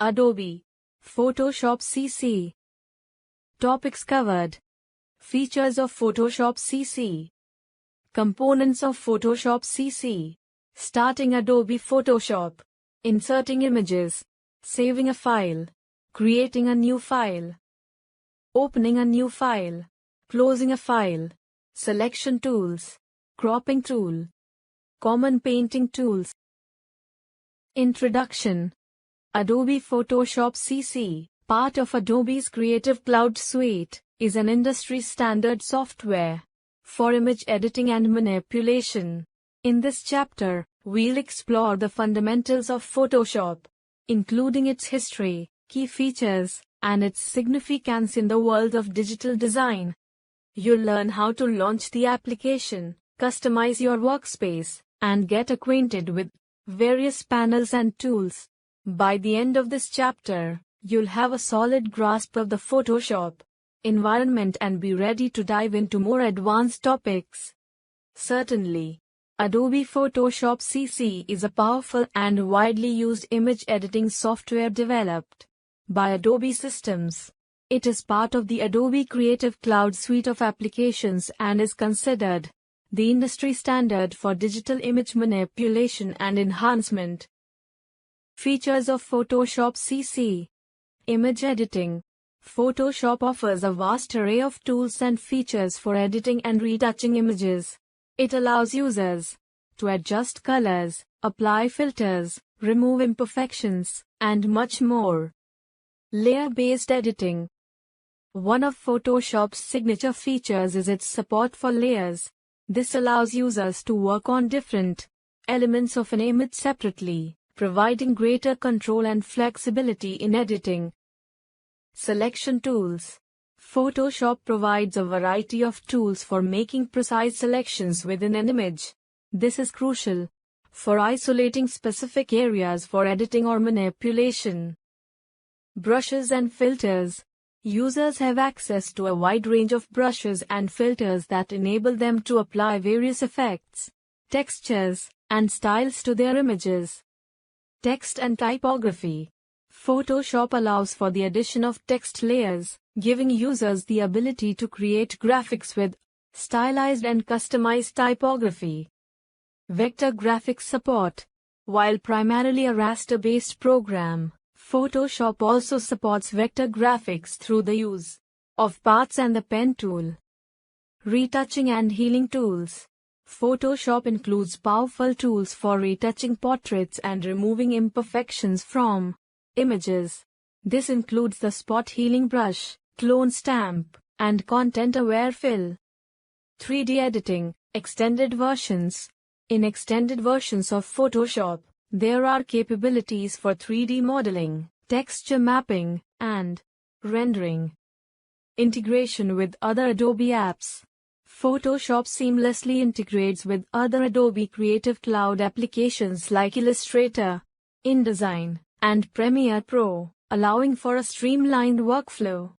Adobe Photoshop CC. Topics covered. Features of Photoshop CC. Components of Photoshop CC. Starting Adobe Photoshop. Inserting images. Saving a file. Creating a new file. Opening a new file. Closing a file. Selection tools. Cropping tool. Common painting tools. Introduction. Adobe Photoshop CC, part of Adobe's Creative Cloud suite, is an industry standard software for image editing and manipulation. In this chapter, we'll explore the fundamentals of Photoshop, including its history, key features, and its significance in the world of digital design. You'll learn how to launch the application, customize your workspace, and get acquainted with various panels and tools. By the end of this chapter, you'll have a solid grasp of the Photoshop environment and be ready to dive into more advanced topics. Certainly, Adobe Photoshop CC is a powerful and widely used image editing software developed by Adobe Systems. It is part of the Adobe Creative Cloud suite of applications and is considered the industry standard for digital image manipulation and enhancement. Features of Photoshop CC. Image editing. Photoshop offers a vast array of tools and features for editing and retouching images. It allows users to adjust colors, apply filters, remove imperfections, and much more. Layer-based editing. One of Photoshop's signature features is its support for layers. This allows users to work on different elements of an image separately, providing greater control and flexibility in editing. Selection tools. Photoshop provides a variety of tools for making precise selections within an image. This is crucial for isolating specific areas for editing or manipulation. Brushes and filters. Users have access to a wide range of brushes and filters that enable them to apply various effects, textures, and styles to their images. Text and typography. Photoshop allows for the addition of text layers, giving users the ability to create graphics with stylized and customized typography. Vector graphics support. While primarily a raster-based program, Photoshop also supports vector graphics through the use of paths and the pen tool. Retouching and healing tools. Photoshop includes powerful tools for retouching portraits and removing imperfections from images. This includes the spot healing brush, clone stamp, and content-aware fill. 3D editing, extended versions. In extended versions of Photoshop, there are capabilities for 3D modeling, texture mapping, and rendering. Integration with other Adobe apps. Photoshop seamlessly integrates with other Adobe Creative Cloud applications like Illustrator, InDesign, and Premiere Pro, allowing for a streamlined workflow.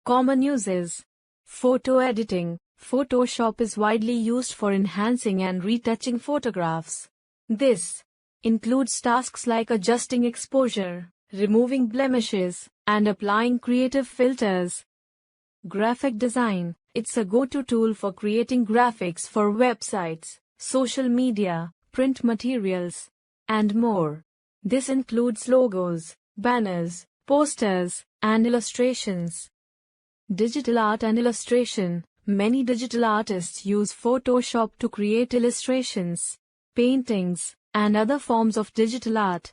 Common uses. Photo editing. Photoshop is widely used for enhancing and retouching photographs. This includes tasks like adjusting exposure, removing blemishes, and applying creative filters. Graphic design. It's a go-to tool for creating graphics for websites, social media, print materials, and more. This includes logos, banners, posters, and illustrations. Digital art and illustration. Many digital artists use Photoshop to create illustrations, paintings, and other forms of digital art.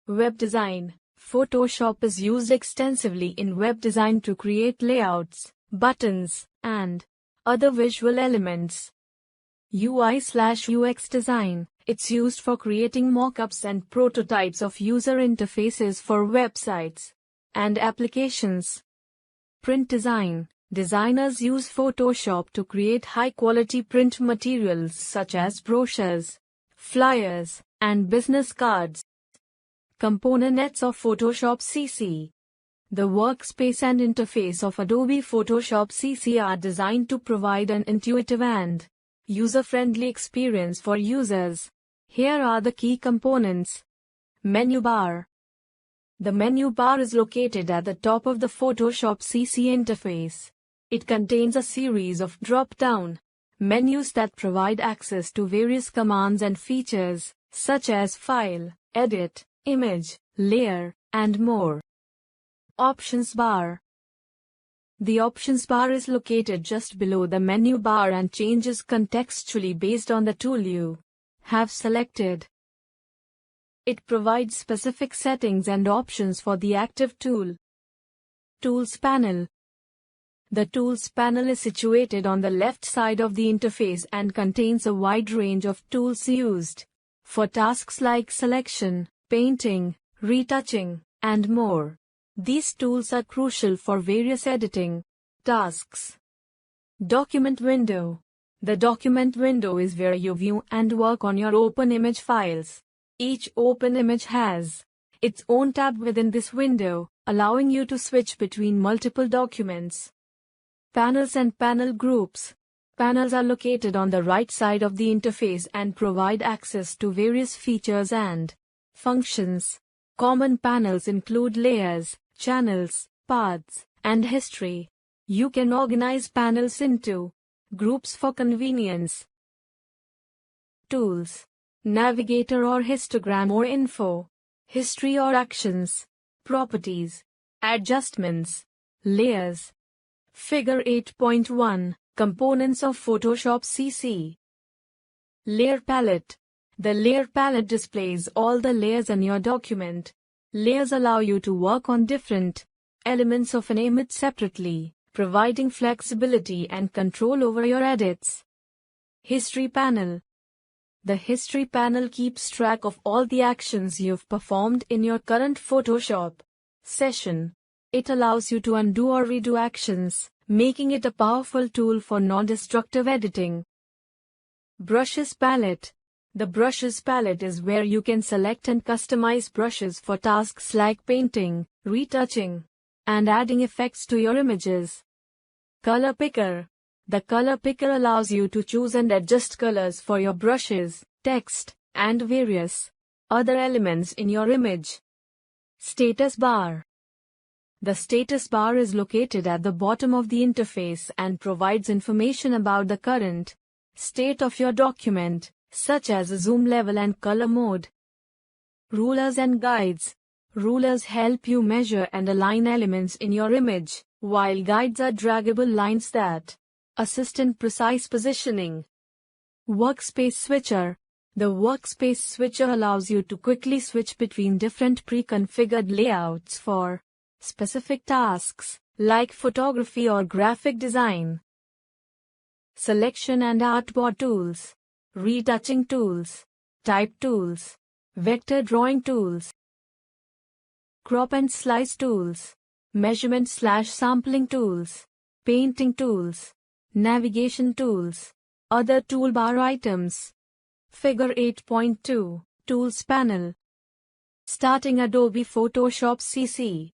Web design. Photoshop is used extensively in web design to create layouts, buttons, and other visual elements. UI/UX design. It's used for creating mock-ups and prototypes of user interfaces for websites and applications. Print design. Designers use Photoshop to create high-quality print materials such as brochures, flyers, and business cards. Components of Photoshop CC. The workspace and interface of Adobe Photoshop CC are designed to provide an intuitive and user-friendly experience for users. Here are the key components. Menu bar. The menu bar is located at the top of the Photoshop CC interface. It contains a series of drop-down menus that provide access to various commands and features, such as File, Edit, Image, Layer, and more. Options bar. The options bar is located just below the menu bar and changes contextually based on the tool you have selected. It provides specific settings and options for the active tool. Tools panel. The Tools panel is situated on the left side of the interface and contains a wide range of tools used for tasks like selection, painting, retouching, and more. These tools are crucial for various editing tasks. Document window. The document window is where you view and work on your open image files. Each open image has its own tab within this window, allowing you to switch between multiple documents. Panels and panel groups. Panels are located on the right side of the interface and provide access to various features and functions. Common panels include layers, channels, paths, and history. You can organize panels into groups for convenience. Tools. Navigator or histogram or info. History or actions. Properties. Adjustments. Layers. Figure 8.1. Components of Photoshop CC. Layer palette. The layer palette displays all the layers in your document. Layers allow you to work on different elements of an image separately, providing flexibility and control over your edits. History panel. The History panel keeps track of all the actions you've performed in your current Photoshop session. It allows you to undo or redo actions, making it a powerful tool for non-destructive editing. Brushes palette. The Brushes palette is where you can select and customize brushes for tasks like painting, retouching, and adding effects to your images. Color picker. The color picker allows you to choose and adjust colors for your brushes, text, and various other elements in your image. Status bar. The status bar is located at the bottom of the interface and provides information about the current state of your document, such as a zoom level and color mode. Rulers and guides. Rulers help you measure and align elements in your image, while guides are draggable lines that assist in precise positioning. Workspace switcher. The workspace switcher allows you to quickly switch between different pre-configured layouts for specific tasks, like photography or graphic design. Selection and artboard tools. Retouching tools. Type tools. Vector drawing tools. Crop and slice tools. Measurement/sampling tools. Painting tools. Navigation tools. Other toolbar items. Figure 8.2. Tools panel. Starting Adobe Photoshop CC.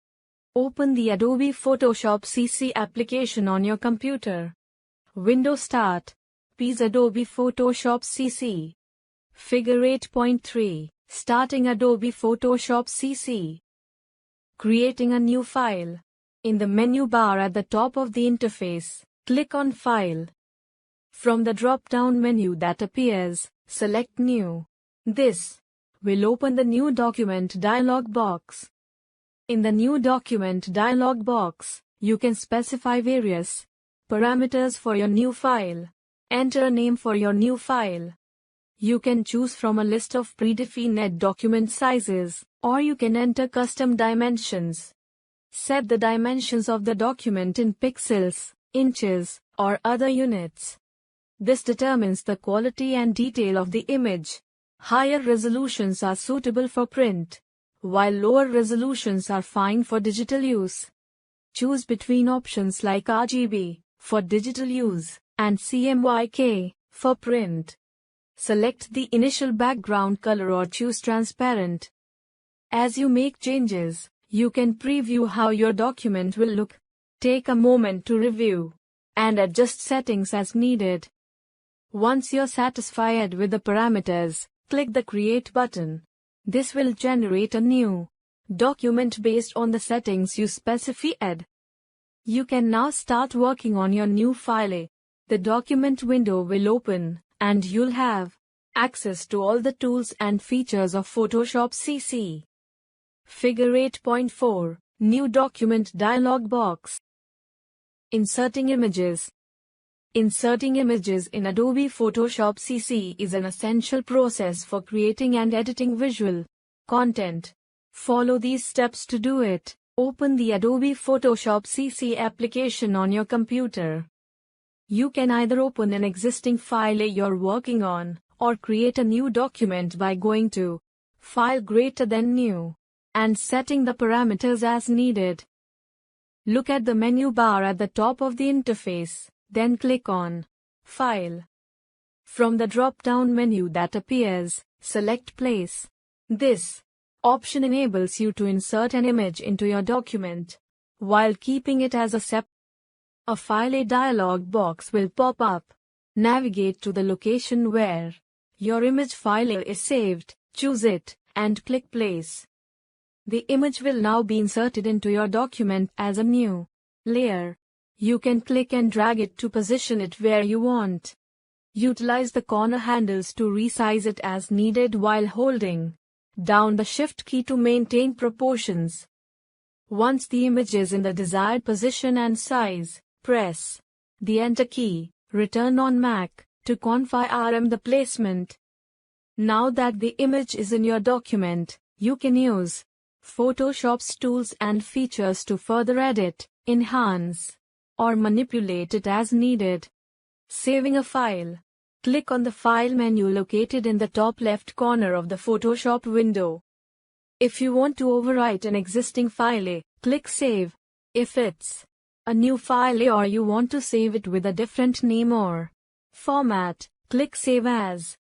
Open the Adobe Photoshop CC application on your computer. Window Start. P's Adobe Photoshop CC. Figure 8.3. Starting Adobe Photoshop CC. Creating a new file. In the menu bar at the top of the interface, click on File. From the drop-down menu that appears, select New. This will open the New Document dialog box. In the New Document dialog box, you can specify various parameters for your new file. Enter a name for your new file. You can choose from a list of predefined document sizes, or you can enter custom dimensions. Set the dimensions of the document in pixels, inches, or other units. This determines the quality and detail of the image. Higher resolutions are suitable for print, while lower resolutions are fine for digital use. Choose between options like RGB for digital use and CMYK for print. Select the initial background color or choose transparent. As you make changes, you can preview how your document will look. Take a moment to review and adjust settings as needed. Once you're satisfied with the parameters, click the Create button. This will generate a new document based on the settings you specified. You can now start working on your new file. The document window will open, and you'll have access to all the tools and features of Photoshop CC. Figure 8.4, New Document Dialog Box. Inserting images. Inserting images in Adobe Photoshop CC is an essential process for creating and editing visual content. Follow these steps to do it. Open the Adobe Photoshop CC application on your computer. You can either open an existing file you're working on, or create a new document by going to File greater than New, and setting the parameters as needed. Look at the menu bar at the top of the interface, then click on File. From the drop-down menu that appears, select Place. This option enables you to insert an image into your document, while keeping it as a file dialog box will pop up. Navigate to the location where your image file is saved, choose it, and click Place. The image will now be inserted into your document as a new layer. You can click and drag it to position it where you want. Utilize the corner handles to resize it as needed while holding down the Shift key to maintain proportions. Once the image is in the desired position and size, press the Enter key. Return on Mac to confirm the placement. Now that the image is in your document, you can use Photoshop's tools and features to further edit, enhance, or manipulate it as needed. Saving a file. Click on the File menu located in the top left corner of the Photoshop window. If you want to overwrite an existing file, click Save. If it's a new file or you want to save it with a different name or format, click Save As.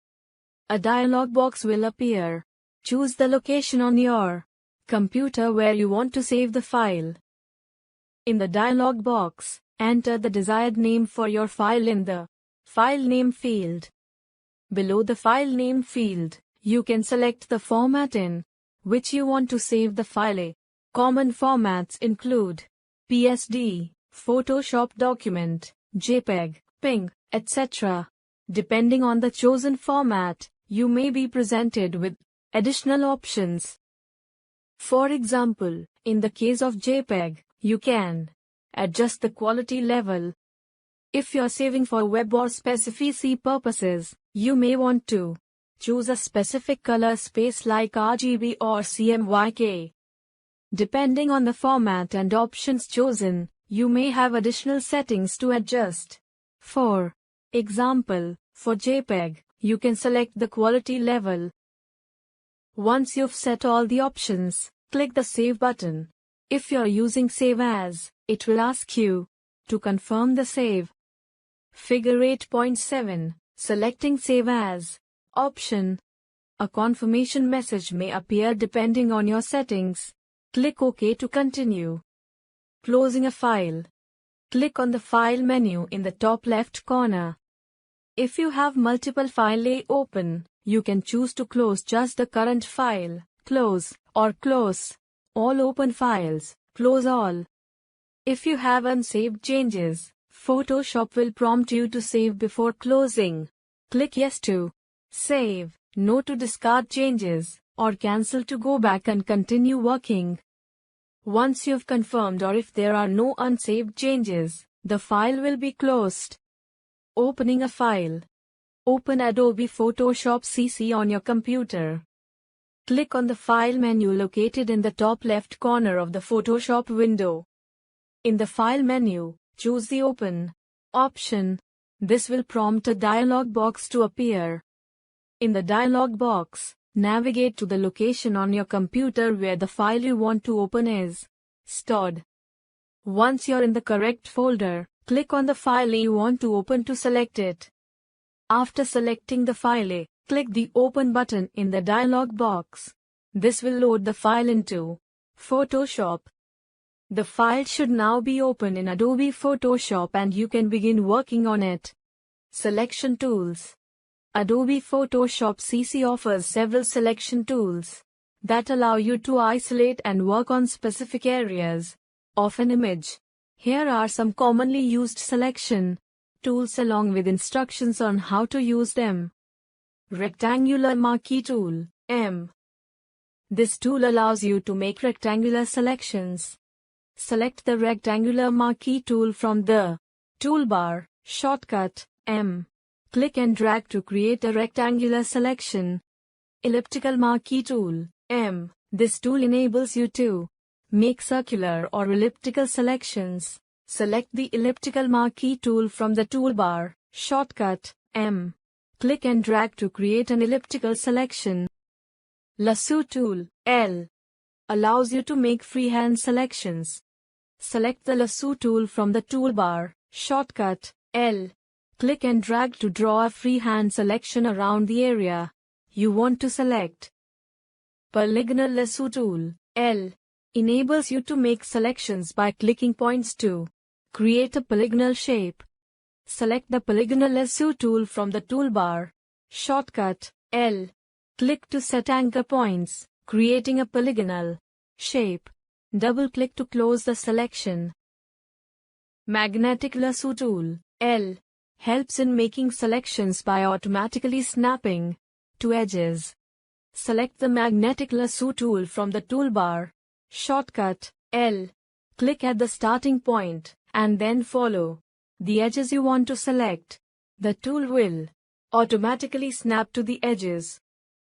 A dialog box will appear. Choose the location on your computer where you want to save the file. In the dialog box, enter the desired name for your file in the File Name field. Below the File Name field, you can select the format in which you want to save the file. Common formats include PSD, Photoshop document, JPEG, PNG, etc. Depending on the chosen format, you may be presented with additional options. For example, in the case of JPEG, you can adjust the quality level. If you're saving for web or specificity purposes, you may want to choose a specific color space like RGB or CMYK. Depending on the format and options chosen, you may have additional settings to adjust. For example, for JPEG, you can select the quality level. Once you've set all the options, click the Save button. If you're using Save As, it will ask you to confirm the save. Figure 8.7, Selecting Save As option. A confirmation message may appear depending on your settings. Click OK to continue. Closing a file. Click on the File menu in the top left corner. If you have multiple files open, you can choose to close just the current file, close, or close all open files, close all. If you have unsaved changes, Photoshop will prompt you to save before closing. Click Yes to save, No to discard changes, or Cancel to go back and continue working. Once you've confirmed or if there are no unsaved changes, the file will be closed. Opening a file. Open Adobe Photoshop CC on your computer. Click on the File menu located in the top left corner of the Photoshop window. In the File menu, choose the Open option. This will prompt a dialog box to appear. In the dialog box, navigate to the location on your computer where the file you want to open is stored. Once you're in the correct folder, click on the file you want to open to select it. After selecting the file, click the Open button in the dialog box. This will load the file into Photoshop. The file should now be open in Adobe Photoshop and you can begin working on it. Selection tools. Adobe Photoshop CC offers several selection tools. that allow you to isolate and work on specific areas of an image. Here are some commonly used selection tools along with instructions on how to use them. Rectangular Marquee Tool, M. This tool allows you to make rectangular selections. Select the rectangular marquee tool from the toolbar, shortcut, M. Click and drag to create a rectangular selection. Elliptical marquee tool, M. This tool enables you to make circular or elliptical selections. Select the elliptical marquee tool from the toolbar, shortcut, M. Click and drag to create an elliptical selection. Lasso tool, L. Allows you to make freehand selections. Select the lasso tool from the toolbar, shortcut, L. Click and drag to draw a freehand selection around the area you want to select. Polygonal lasso tool, L. Enables you to make selections by clicking points to create a polygonal shape. Select the polygonal lasso tool from the toolbar, shortcut, L. Click to set anchor points, creating a polygonal shape. Double-click to close the selection. Magnetic lasso tool, L. Helps in making selections by automatically snapping to edges. Select the magnetic lasso tool from the toolbar, shortcut, L. Click at the starting point, and then follow the edges you want to select. The tool will automatically snap to the edges.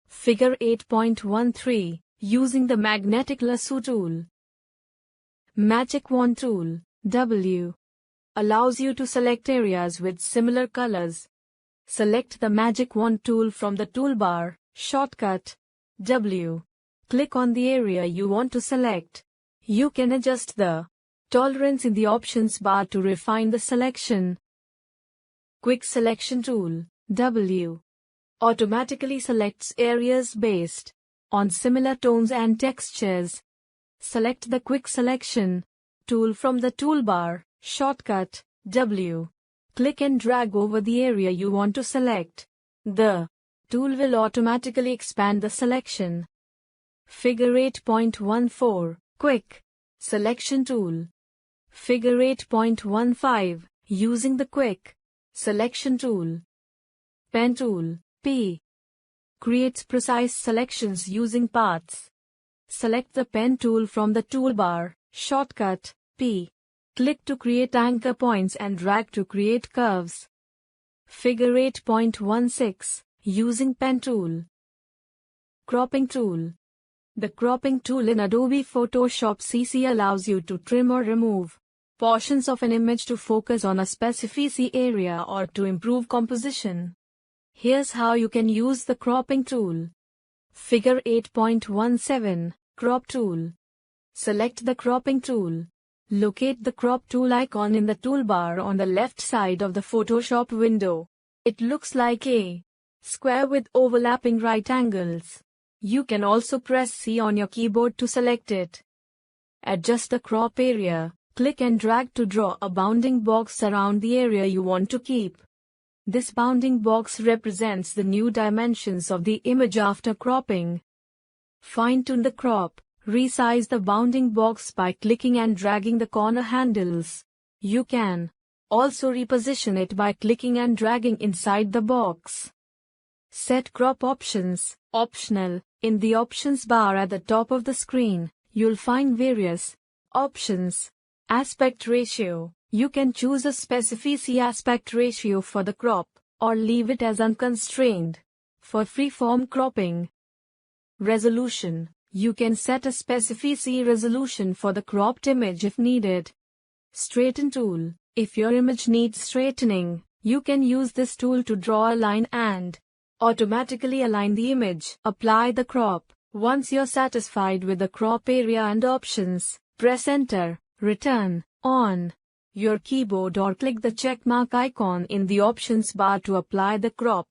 Figure 8.13, using the magnetic lasso tool. Magic Wand tool, W. Allows you to select areas with similar colors. Select the Magic Wand tool from the toolbar, shortcut, W. Click on the area you want to select. You can adjust the tolerance in the options bar to refine the selection. Quick Selection tool, W. Automatically selects areas based on similar tones and textures. Select the Quick Selection tool from the toolbar, shortcut, W. Click and drag over the area you want to select. The tool will automatically expand the selection. Figure 8.14, Quick Selection tool. Figure 8.15, using the Quick Selection tool. Pen tool, P. Creates precise selections using paths. Select the pen tool from the toolbar, shortcut, P. Click to create anchor points and drag to create curves. Figure 8.16, using pen tool. Cropping tool. The cropping tool in Adobe Photoshop CC allows you to trim or remove portions of an image to focus on a specific area or to improve composition. Here's how you can use the cropping tool. Figure 8.17, Crop tool. Select the cropping tool. Locate the crop tool icon in the toolbar on the left side of the Photoshop window. It looks like a square with overlapping right angles. You can also press C on your keyboard to select it. Adjust the crop area. Click and drag to draw a bounding box around the area you want to keep. This bounding box represents the new dimensions of the image after cropping. Fine-tune the crop. Resize the bounding box by clicking and dragging the corner handles. You can also reposition it by clicking and dragging inside the box. Set crop options, optional. In the options bar at the top of the screen, you'll find various options. Aspect ratio. You can choose a specific aspect ratio for the crop, or leave it as unconstrained for freeform cropping. Resolution. You can set a specific resolution for the cropped image if needed. Straighten tool. If your image needs straightening, you can use this tool to draw a line and automatically align the image. Apply the crop. Once you're satisfied with the crop area and options, press Enter. Return on your keyboard or click the checkmark icon in the options bar to apply the crop.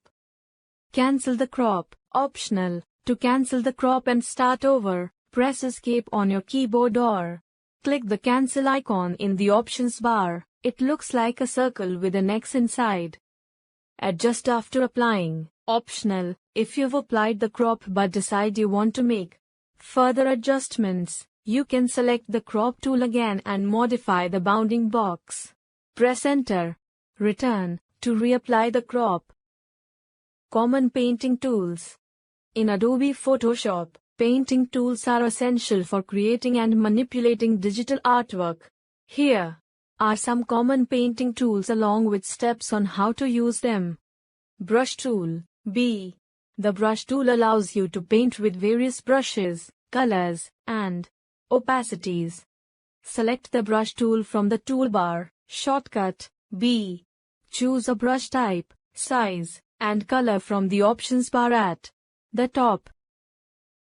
Cancel the crop. Optional. To cancel the crop and start over, press Escape on your keyboard or click the cancel icon in the options bar. It looks like a circle with an X inside. Adjust after applying. Optional. If you've applied the crop but decide you want to make Further adjustments. You can select the crop tool again and modify the bounding box. Press Enter. Return to reapply the crop. Common painting tools. In Adobe Photoshop, painting tools are essential for creating and manipulating digital artwork. Here are some common painting tools along with steps on how to use them. Brush tool. B. The brush tool allows you to paint with various brushes, colors, and opacities. Select the brush tool from the toolbar. Shortcut. B. Choose a brush type, size, and color from the options bar at the top.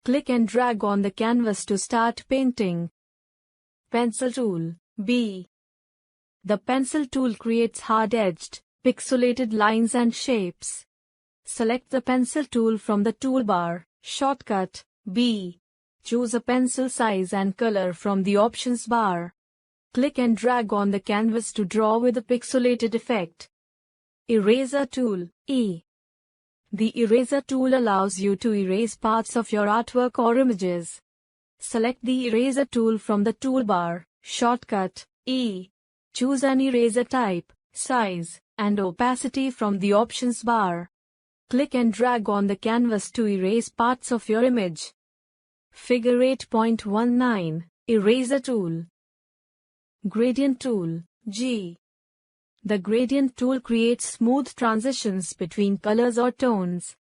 Click and drag on the canvas to start painting. Pencil tool. B. The pencil tool creates hard-edged, pixelated lines and shapes. Select the pencil tool from the toolbar. Shortcut. B. Choose a pencil size and color from the options bar. Click and drag on the canvas to draw with a pixelated effect. Eraser tool. E. The eraser tool allows you to erase parts of your artwork or images. Select the eraser tool from the toolbar. Shortcut. E. Choose an eraser type, size, and opacity from the options bar. Click and drag on the canvas to erase parts of your image. Figure 8.19. Eraser tool. Gradient tool. G. The gradient tool creates smooth transitions between colors or tones.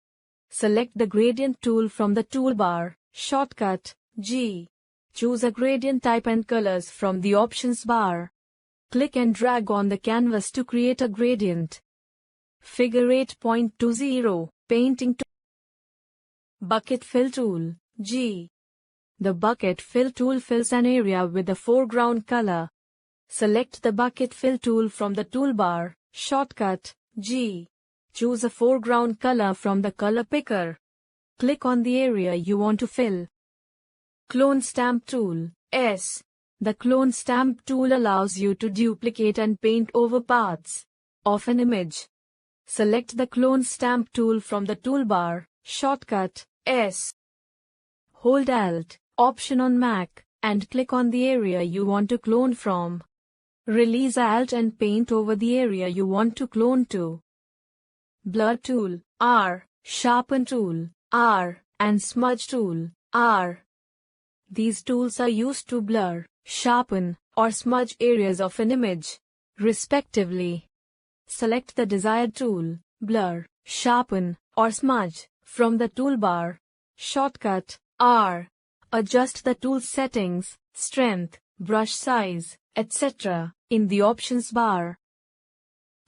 Select the gradient tool from the toolbar. Shortcut. G. Choose a gradient type and colors from the options bar. Click and drag on the canvas to create a gradient. Figure 8.20. Painting tool. Bucket fill tool. G. The bucket fill tool fills an area with a foreground color. Select the bucket fill tool from the toolbar. Shortcut. G. Choose a foreground color from the color picker. Click on the area you want to fill. Clone stamp tool. S. The clone stamp tool allows you to duplicate and paint over parts of an image. Select the clone stamp tool from the toolbar. Shortcut. S. Hold Alt, Option on Mac, and click on the area you want to clone from. Release Alt and paint over the area you want to clone to. Blur tool. R. Sharpen tool. R. And smudge tool. R. These tools are used to blur, sharpen, or smudge areas of an image, respectively. Select the desired tool, blur, sharpen, or smudge, from the toolbar. Shortcut. R. Adjust the tool settings, strength, brush size, etc. in the options bar.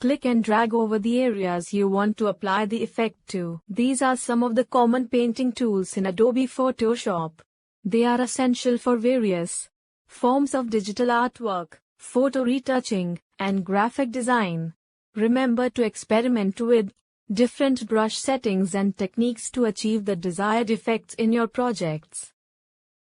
Click and drag over the areas you want to apply the effect to. These are some of the common painting tools in Adobe Photoshop. They are essential for various forms of digital artwork, photo retouching, and graphic design. Remember to experiment with different brush settings and techniques to achieve the desired effects in your projects.